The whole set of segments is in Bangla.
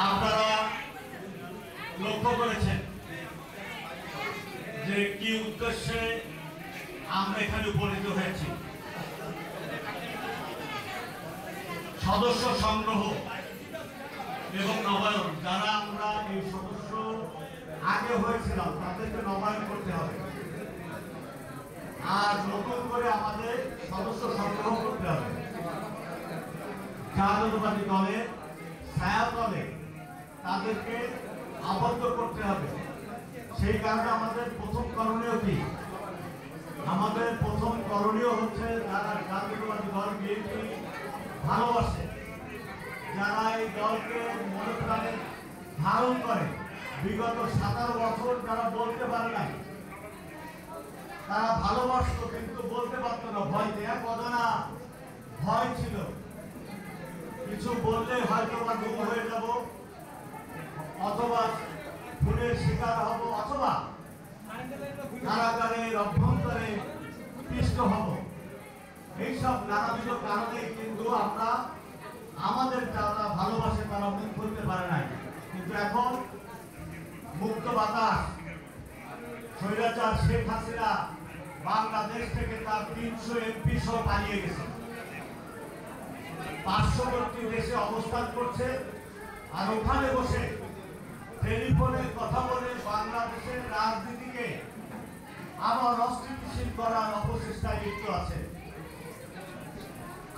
আপনারা লক্ষ্য করেছেন যে কি উদ্দেশ্যে আমরা এখানে উপনীত হয়েছি। সদস্য সংগ্রহ এবং নবায়ন, যারা আমরা এই সদস্য আগে হয়েছিলাম তাদেরকে নবায়ন করতে হবে, আর নতুন করে আমাদের সদস্য সংগ্রহ করতে হবে। জাতীয়তাবাদী দলের ছায়াতলে তাদেরকে আবদ্ধ করতে হবে। সেই কারণে আমাদের প্রথম করণীয় কি? আমাদের প্রথম করণীয় হচ্ছে যারা জাতীয়তাবাদী দল বিএনপি ভালোবাসে, যারা এই দলকে মনে প্রাণে ধারণ করে, বিগত 17 বছর যারা বলতে পারে নাই, তারা ভালোবাসতো কিন্তু বলতে পারত না, ভয় দেয়া কদনা ভয় ছিল। কিছু বললে হয়তো বা গুম হয়ে যাব, অথবা খুনের শিকার হব, অথবা কারাগারের অভ্যন্তরে পিষ্ট হব। এইসব নানাবিধ কারণে কিন্তু আমরা আমাদের যারা ভালোবাসে তারা মুখ করতে পারে নাই। কিন্তু এখন মুক্ত বাতাস, স্বৈরাচার শেখ হাসিনা বাংলাদেশ থেকে তার 300 এমপি সহ পালিয়ে গেছে, পার্শ্ববর্তী দেশে অবস্থান করছে, আর ওখানে বসে টেলিফোনে কথা বলে বাংলাদেশের রাজনীতিকে আবার অস্থিতিশীল করার অপচেষ্টায় লিপ্ত আছে।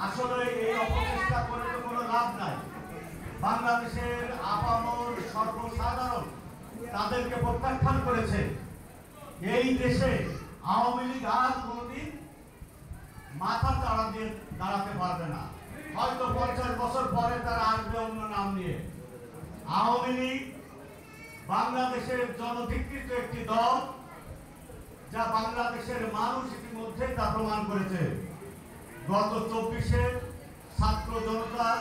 আসলে এই অপচেষ্টা করে তো কোনো লাভ নাই। বাংলাদেশের আপামর সর্বসাধারণ তাদেরকে প্রত্যাখ্যান করেছে। এই দেশে আওয়ামী লীগ আর কোনদিন মাথা চাড়া দিয়ে দাঁড়াতে পারবে না। হয়তো 50 বছর পরে তারা আসবে অন্য নাম নিয়ে। আওয়ামী লীগ বাংলাদেশের জনধিকৃত একটি দল, যা বাংলাদেশের মানুষ ইতিমধ্যে তা প্রমাণ করেছে। গত 24-এ ছাত্র জনতার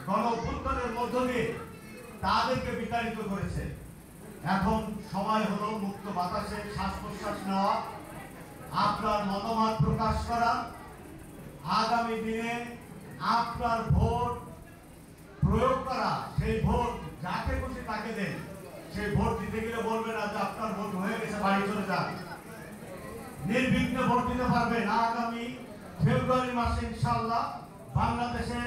গণ-অভ্যুত্থানের মধ্য দিয়ে তাদেরকে বিতাড়িত করেছে। এখন সময় হলো মুক্ত বাতাসে শ্বাস প্রশ্বাস নেওয়া, আপনার মতামত প্রকাশ করা, আগামী দিনে আপনার ভোট প্রয়োগ করা। সেই ভোট যাকে খুশি তাকে দেন। সেই ভোট দিতে গেলে বলবে না যে আপনার ভোট হয়ে গেছে, বাড়ি চলে যান। নির্বিঘ্নে ভোট দিতে পারবেন। আগামী ফেব্রুয়ারি মাসে ইনশাআল্লাহ বাংলাদেশে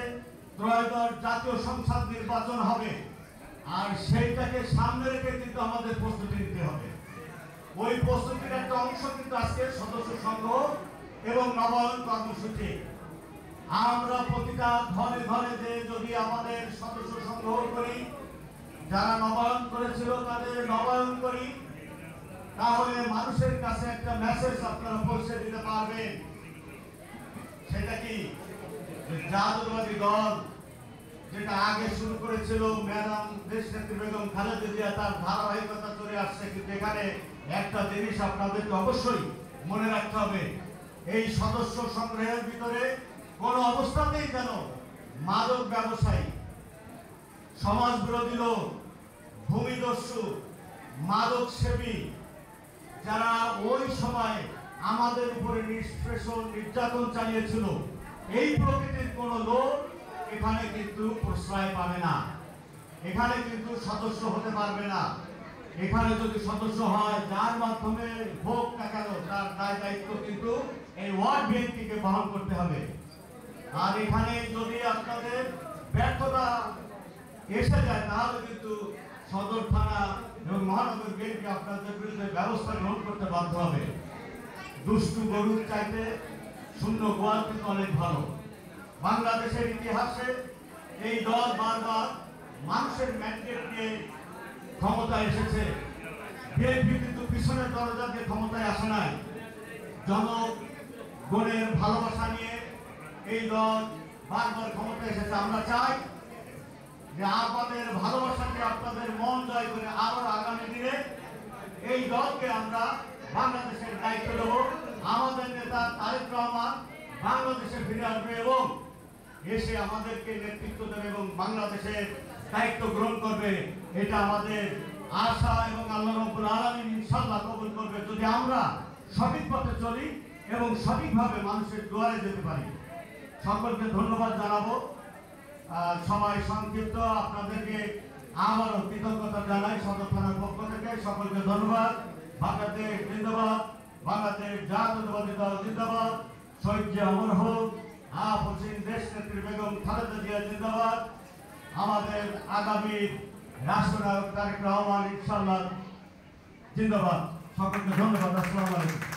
ত্রয়োদশ জাতীয় সংসদ নির্বাচন হবে, আর সেইটাকে সামনে রেখে কিন্তু আমাদের প্রস্তুতি নিতে হবে। ওই প্রস্তুতির একটা অংশ কিন্তু আজকে সদস্য সংগ্রহ এবং নবায়ন কর্মসূচি। আমরা প্রতিটা ঘরে ঘরে যে যদি আমাদের সদস্য সংগ্রহ করি, যারা নবায়ন করেছিল তাদের নবায়ন করি, তাহলে মানুষের কাছে একটা মেসেজ আপনারা পৌঁছে দিতে পারবেন। সেটা কি? জাতীয়তাবাদী দল যেটা আগে শুরু করেছিল ম্যাডাম দেশনেত্রী বেগম খালেদা জিয়া, তার ধারাবাহিকতা চলে আসছে। কিন্তু এখানে একটা জিনিস আপনাদেরকে অবশ্যই মনে রাখতে হবে, এই সদস্য সংগ্রহের ভিতরে কোনো অবস্থাতেই যেন মাদক ব্যবসায়ী, সমাজ বিরোধী লোক, ভূমিদস্যু, মাদক সেবী, যারা ওই সময় আমাদের উপরে নিষ্পেষণ নির্যাতন চালিয়েছিল, এই প্রকৃতির কোন লোক এখানে কিন্তু প্রশ্রয় পাবে না, এখানে কিন্তু সদস্য হতে পারবে না। এখানে যদি সদস্য হয়, যার মাধ্যমে হোক না কেন, তার দায় দায়িত্ব কিন্তু এই ওয়ার্ড বিএনপিকে বহন করতে হবে। আর এখানে যদি আপনাদের ব্যর্থতা এসে যায়, তাহলে কিন্তু সদর থানা এবং মহানগর বিএনপি আপনাদের বিরুদ্ধে ব্যবস্থা গ্রহণ করতে বাধ্য হবে। দুষ্টু গরুর চাইতে শূন্য গোয়াল কিন্তু অনেক ভালো। বাংলাদেশের ইতিহাসে এই দল বারবার মানুষের ম্যান্ডেট নিয়ে ক্ষমতায় এসেছে। বিএনপি কিন্তু পিছনের দরজা দিয়ে ক্ষমতায় আসে নাই। জনগণের ভালোবাসা নিয়ে এই দল বারবার ক্ষমতায় এসেছে। আমরা চাই যে আপনাদের ভালোবাসাকে, আপনাদের মন জয় করে আরো আগামী দিনে এই দলকে আমরা বাংলাদেশের দায়িত্ব দেব। আমাদের নেতা তারেক রহমান বাংলাদেশে ফিরে আসবে এবং এসে আমাদেরকে নেতৃত্ব দেবে এবং বাংলাদেশের দায়িত্ব গ্রহণ করবে। এটা আমাদের আশা এবং আল্লাহ রাব্বুল আলামিন ইনশাআল্লাহ কবুল করবে, যদি আমরা সঠিক পথে চলি এবং সঠিকভাবে মানুষের দুয়ারে যেতে পারি। সকলকে ধন্যবাদ জানাবো। সময় সংক্ষিপ্ত, আপনাদেরকে আবারও কৃতজ্ঞতা জানাই সদর থানার পক্ষ থেকে। সকলকে ধন্যবাদ। বাংলাদেশ জিন্দাবাদ, বাংলাদেশ জাতীয়তাবাদী দল জিন্দাবাদ, শহীদ জিয়া অমর হোক, আপসীন দেশ নেত্রী বেগম খালেদা জিয়া জিন্দাবাদ, আমাদের আগামী রাষ্ট্রনায়ক তারেক রহমান ইনশাআল্লাহ জিন্দাবাদ। সকলকে ধন্যবাদ। আসসালামু আলাইকুম।